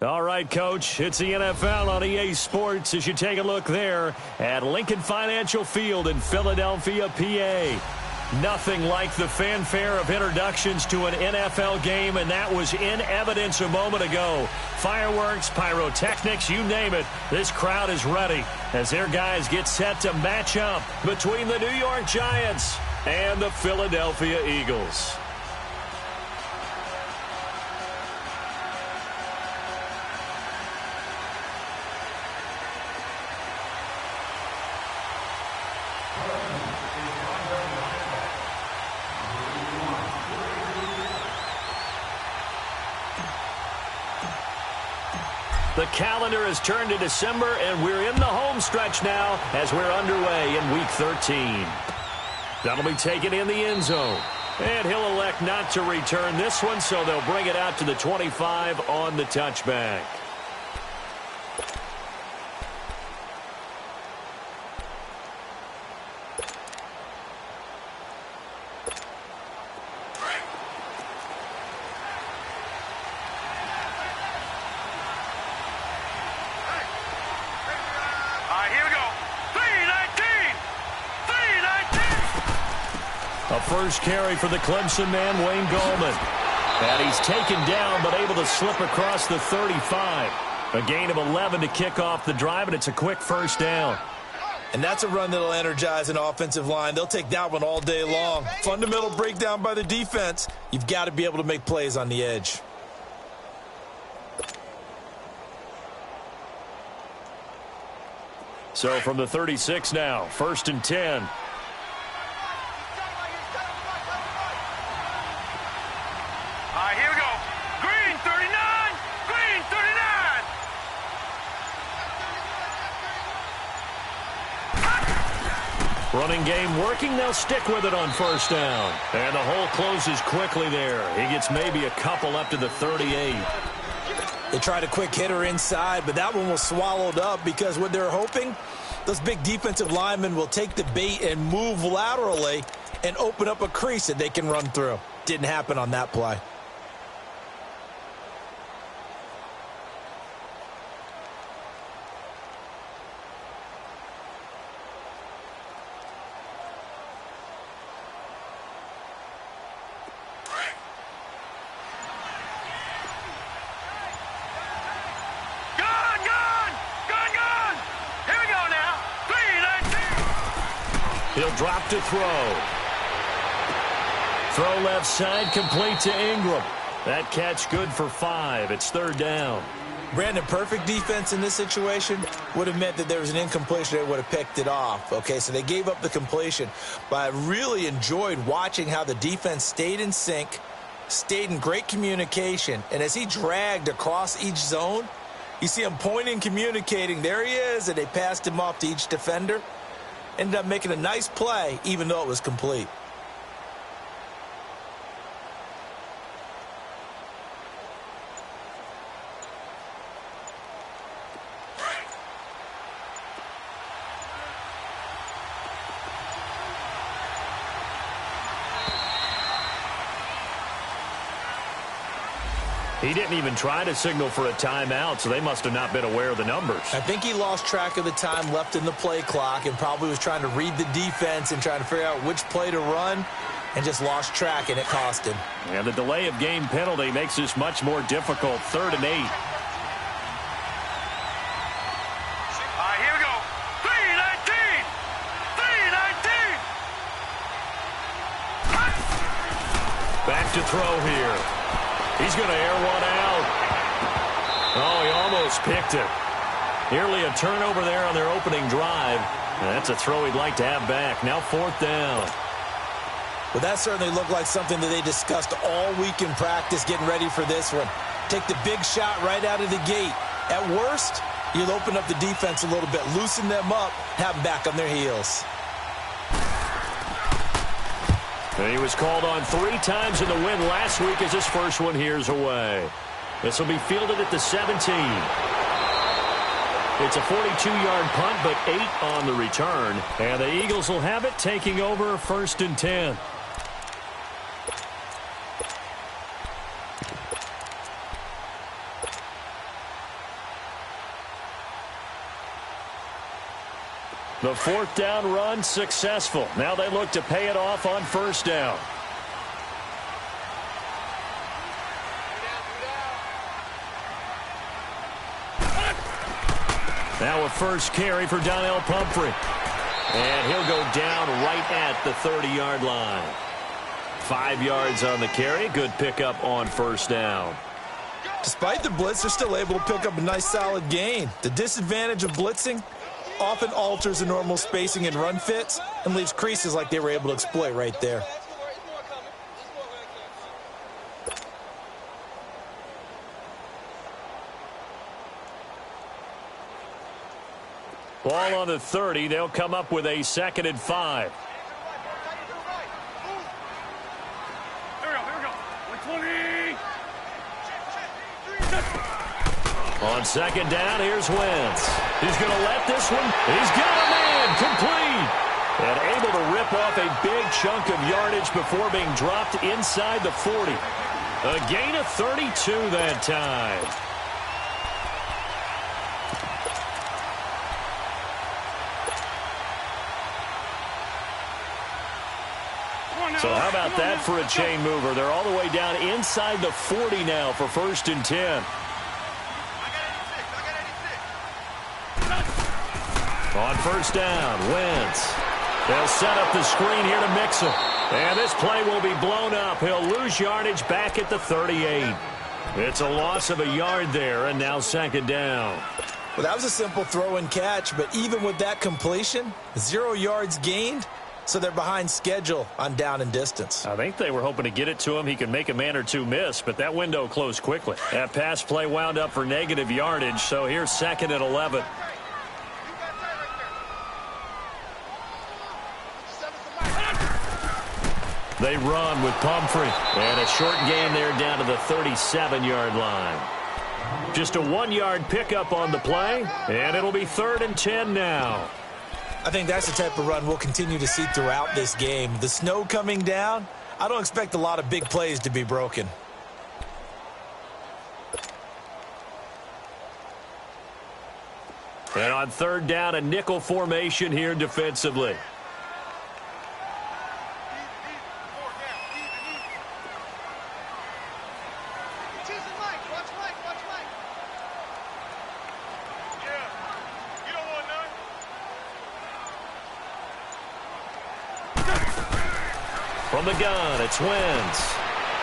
All right, Coach, it's the NFL on EA Sports as you take a look there at Lincoln Financial Field in Philadelphia, PA. Nothing like the fanfare of introductions to an NFL game, and that was in evidence a moment ago. Fireworks, pyrotechnics, you name it, this crowd is ready as their guys get set to match up between the New York Giants and the Philadelphia Eagles. The calendar has turned to December, and we're in the home stretch now as we're underway in Week 13. That'll be taken in the end zone. And he'll elect not to return this one, so they'll bring it out to the 25 on the touchback. A first carry for the Clemson man, Wayne Gallman. And he's taken down, but able to slip across the 35. A gain of 11 to kick off the drive, and it's a quick first down. And that's a run that'll energize an offensive line. They'll take that one all day long. Fundamental breakdown by the defense. You've got to be able to make plays on the edge. So from the 36 now, 1st and 10. Here we go. Green 39. Green 39. Running game working. They'll stick with it on first down. And the hole closes quickly there. He gets maybe a couple up to the 38. They tried a quick hitter inside, but that one was swallowed up because what they're hoping, those big defensive linemen will take the bait and move laterally and open up a crease that they can run through. Didn't happen on that play. He'll drop to throw. Throw left side, complete to Ingram. That catch good for 5. It's 3rd down. Brandon, perfect defense in this situation would have meant that there was an incompletion. They would have picked it off. Okay, so they gave up the completion. But I really enjoyed watching how the defense stayed in sync, stayed in great communication. And as he dragged across each zone, you see him pointing, communicating. There he is, and they passed him off to each defender. Ended up making a nice play, even though it was complete. He didn't even try to signal for a timeout, so they must have not been aware of the numbers. I think he lost track of the time left in the play clock and probably was trying to read the defense and trying to figure out which play to run and just lost track, and it cost him. And the delay of game penalty makes this much more difficult. 3rd and 8. Here we go. 319. 319. Back to throw here. He's going to air one out. Oh, he almost picked it. Nearly a turnover there on their opening drive. That's a throw he'd like to have back. Now 4th down. Well, that certainly looked like something that they discussed all week in practice getting ready for this one. Take the big shot right out of the gate. At worst, you'll open up the defense a little bit, loosen them up, have them back on their heels. And he was called on 3 times in the win last week as his first one here's away. This will be fielded at the 17. It's a 42-yard punt, but 8 on the return. And the Eagles will have it, taking over 1st and 10. The fourth down run successful. Now they look to pay it off on first down. Now a first carry for Donnell Pumphrey. And he'll go down right at the 30-yard line. 5 yards on the carry. Good pickup on first down. Despite the blitz, they're still able to pick up a nice solid gain. The disadvantage of blitzing often alters the normal spacing and run fits and leaves creases like they were able to exploit right there. Ball on the 30. They'll come up with a 2nd and 5. Here we go. 120. On 2nd down, here's Wentz. He's going to let this one. He's got a man complete. And able to rip off a big chunk of yardage before being dropped inside the 40. A gain of 32 that time. So how about that for a chain mover? They're all the way down inside the 40 now for 1st and 10. On first down, Wentz. They'll set up the screen here to mix him. And this play will be blown up. He'll lose yardage back at the 38. It's a loss of a yard there, and now 2nd down. Well, that was a simple throw and catch, but even with that completion, 0 yards gained. So they're behind schedule on down and distance. I think they were hoping to get it to him. He could make a man or two miss, but that window closed quickly. That pass play wound up for negative yardage, so here's 2nd and 11. They run with Pumphrey. And a short gain there down to the 37-yard line. Just a 1-yard pickup on the play, and it'll be 3rd and 10 now. I think that's the type of run we'll continue to see throughout this game. The snow coming down, I don't expect a lot of big plays to be broken. And on 3rd down, a nickel formation here defensively. From the gun, it's Wentz.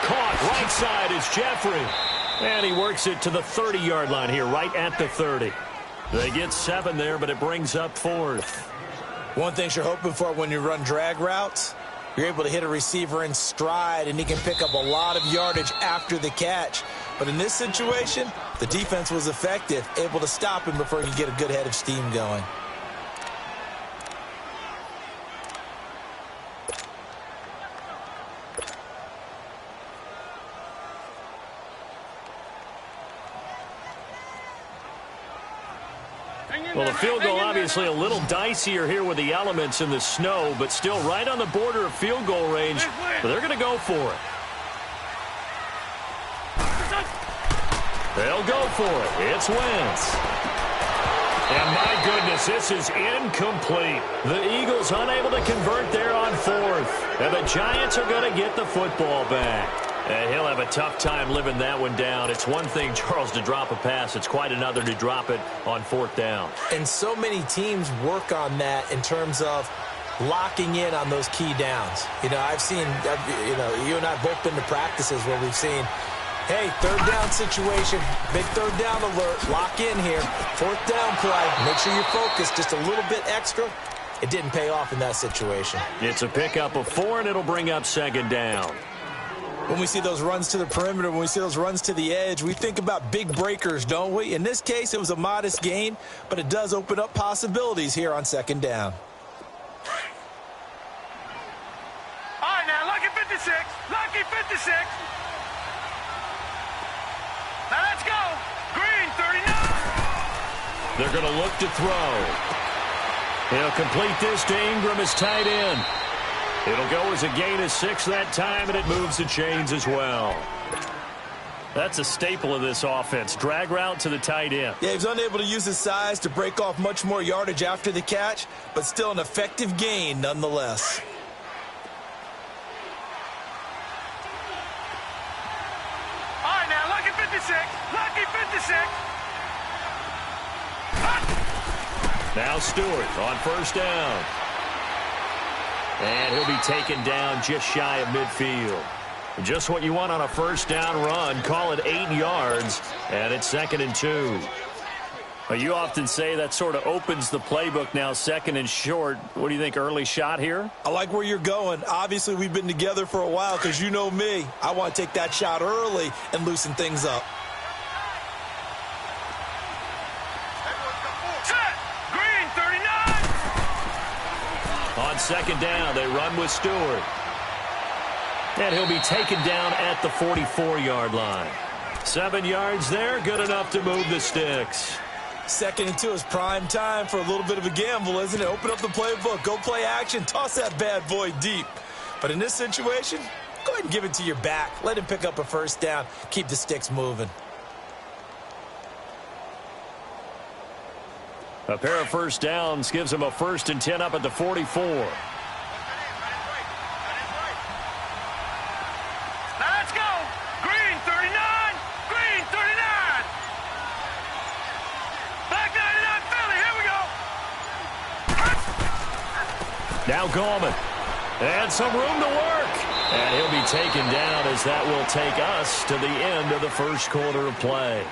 Caught right side is Jeffrey. And he works it to the 30-yard line here, right at the 30. They get 7 there, but it brings up 4th. One thing you're hoping for when you run drag routes, you're able to hit a receiver in stride, and he can pick up a lot of yardage after the catch. But in this situation, the defense was effective, able to stop him before he could get a good head of steam going. Well, the field goal obviously a little dicier here with the elements in the snow, but still right on the border of field goal range. But they're going to go for it. They'll go for it. It's Wentz. And my goodness, this is incomplete. The Eagles unable to convert there on 4th. And the Giants are going to get the football back. And he'll have a tough time living that one down. It's one thing, Charles, to drop a pass. It's quite another to drop it on 4th down. And so many teams work on that in terms of locking in on those key downs. You know, I've seen, you and I have both been to practices where we've seen, hey, 3rd down situation, big 3rd down alert, lock in here, 4th down play, make sure you're focused just a little bit extra. It didn't pay off in that situation. It's a pickup of 4, and it'll bring up 2nd down. When we see those runs to the perimeter, when we see those runs to the edge, we think about big breakers, don't we? In this case, it was a modest gain, but it does open up possibilities here on 2nd down. All right, now, lucky 56. Lucky 56. Now, let's go. Green, 39. They're going to look to throw. He'll complete this to Ingram as tight end. It'll go as a gain of 6 that time, and it moves the chains as well. That's a staple of this offense. Drag route to the tight end. Yeah, he was unable to use his size to break off much more yardage after the catch, but still an effective gain nonetheless. All right, now, lucky 56. Lucky 56. Now Stewart on first down. And he'll be taken down just shy of midfield. Just what you want on a first down run. Call it 8 yards, and it's 2nd and 2. Well, you often say that sort of opens the playbook now, 2nd and short. What do you think, early shot here? I like where you're going. Obviously, we've been together for a while because you know me. I want to take that shot early and loosen things up. Set. Green, 39. On 2nd down, they run with Stewart. And he'll be taken down at the 44-yard line. 7 yards there, good enough to move the sticks. 2nd and 2 is prime time for a little bit of a gamble, isn't it? Open up the playbook, go play action, toss that bad boy deep. But in this situation, go ahead and give it to your back. Let him pick up a first down. Keep the sticks moving. A pair of first downs gives him a 1st and 10 up at the 44. Now Gmen. And some room to work. And he'll be taken down as that will take us to the end of the first quarter of play.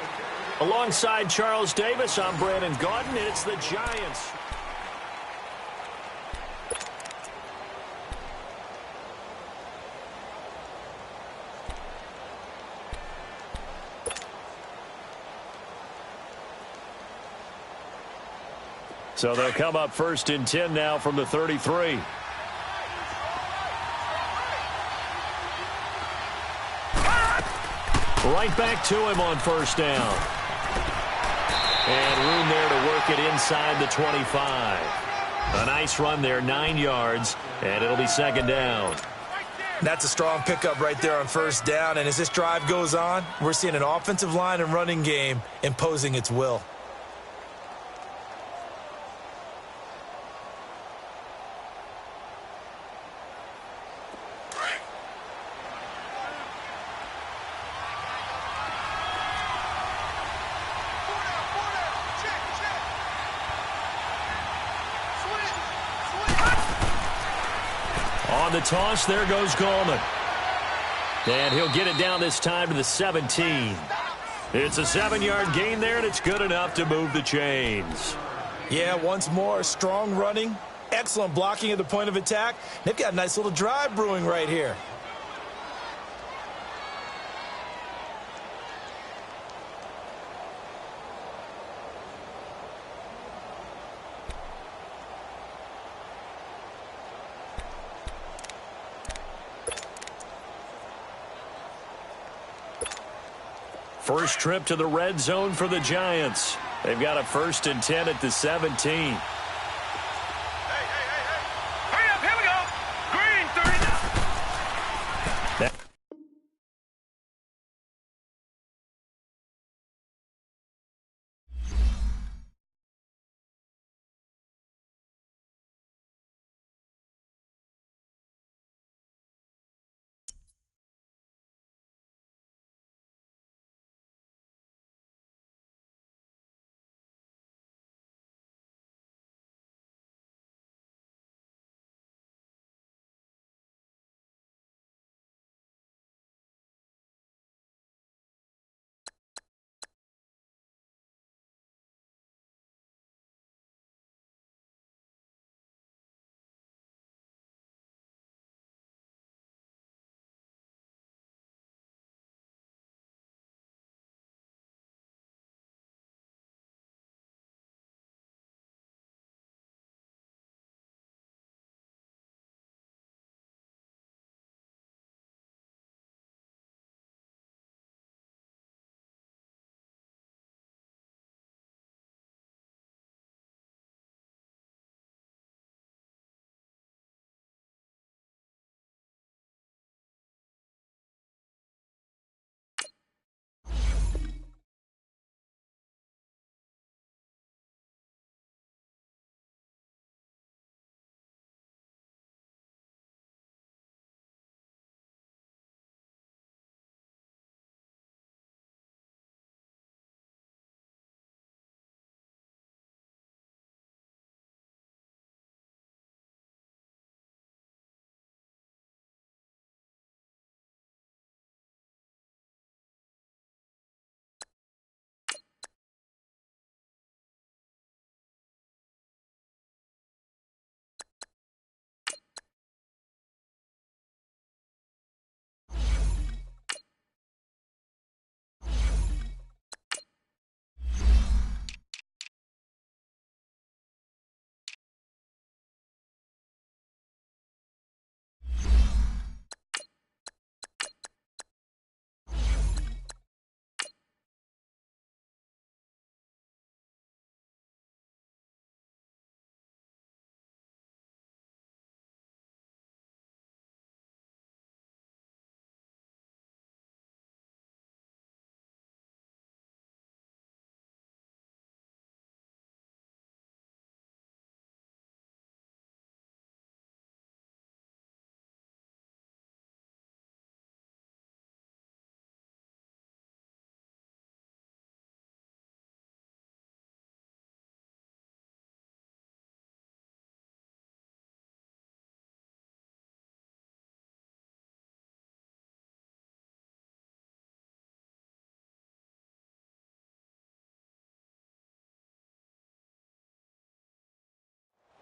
Alongside Charles Davis, I'm Brandon Gaudin. It's the Giants. So they'll come up 1st and 10 now from the 33. Right back to him on first down. And room there to work it inside the 25. A nice run there, 9 yards, and it'll be 2nd down. That's a strong pickup right there on first down. And as this drive goes on, we're seeing an offensive line and running game imposing its will. On the toss, there goes Gmen. And he'll get it down this time to the 17. It's a 7-yard gain there, and it's good enough to move the chains. Yeah, once more, strong running, excellent blocking at the point of attack. They've got a nice little drive brewing right here. First trip to the red zone for the Giants. They've got a 1st and 10 at the 17.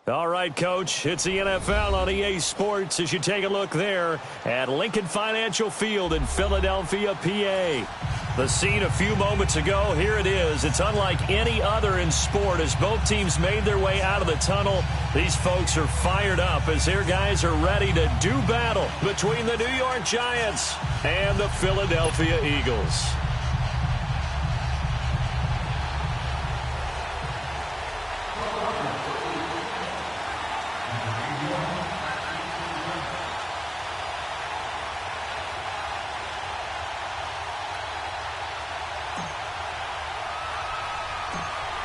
All right, Coach, it's the NFL on EA Sports as you take a look there at Lincoln Financial Field in Philadelphia, PA. The scene a few moments ago, here it is. It's unlike any other in sport as both teams made their way out of the tunnel. These folks are fired up as their guys are ready to do battle between the New York Giants and the Philadelphia Eagles.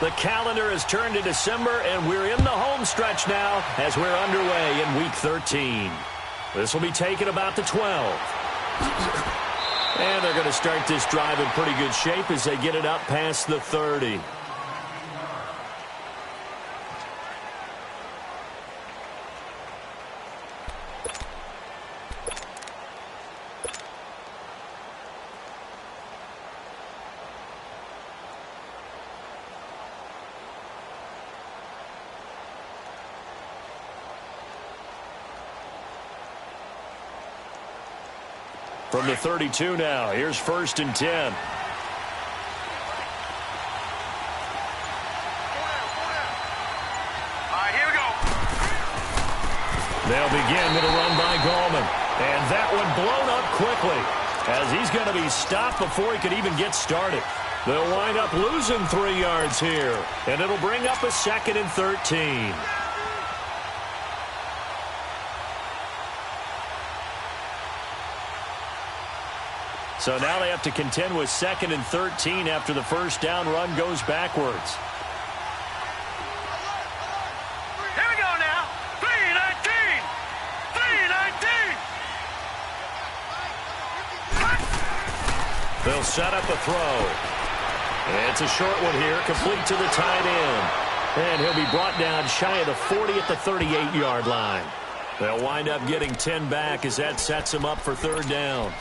The calendar has turned to December, and we're in the home stretch now as we're underway in Week 13. This will be taken about the 12. And they're going to start this drive in pretty good shape as they get it up past the 30. From the 32 now, here's 1st and 10. Here we go. They'll begin with a run by Gmen. And that one blown up quickly as he's going to be stopped before he could even get started. They'll wind up losing 3 yards here, and it'll bring up a 2nd and 13. So now they have to contend with 2nd and 13 after the first down run goes backwards. Here we go now. 3-19. 3-19. They'll set up a throw. It's a short one here, complete to the tight end. And he'll be brought down shy of the 40 at the 38-yard line. They'll wind up getting 10 back as that sets them up for 3rd down.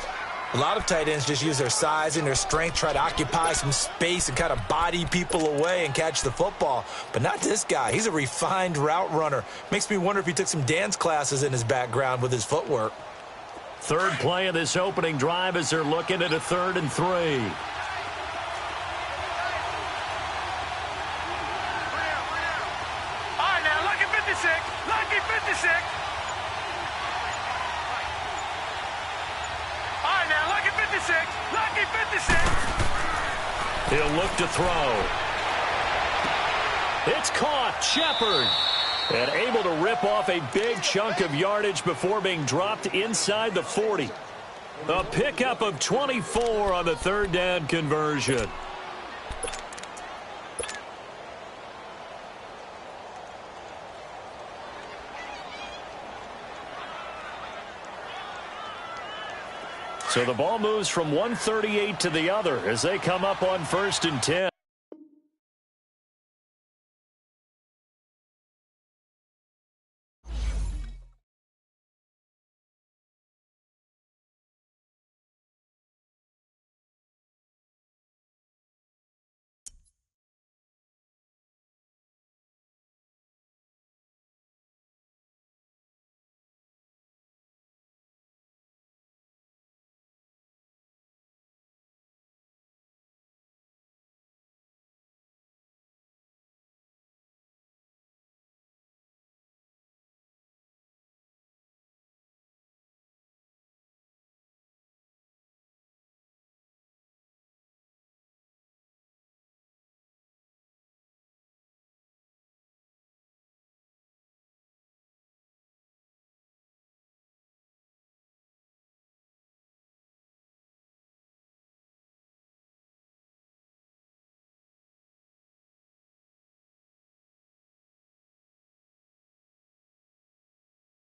A lot of tight ends just use their size and their strength, try to occupy some space and kind of body people away and catch the football. But not this guy. He's a refined route runner. Makes me wonder if he took some dance classes in his background with his footwork. 3rd play of this opening drive as they're looking at a 3rd and 3. All right, now, lucky 56. Lucky 56. Lucky 56. He'll look to throw. It's caught. Shepard. And able to rip off a big chunk of yardage before being dropped inside the 40. A pickup of 24 on the 3rd down conversion. So the ball moves from 138 to the other as they come up on 1st and 10.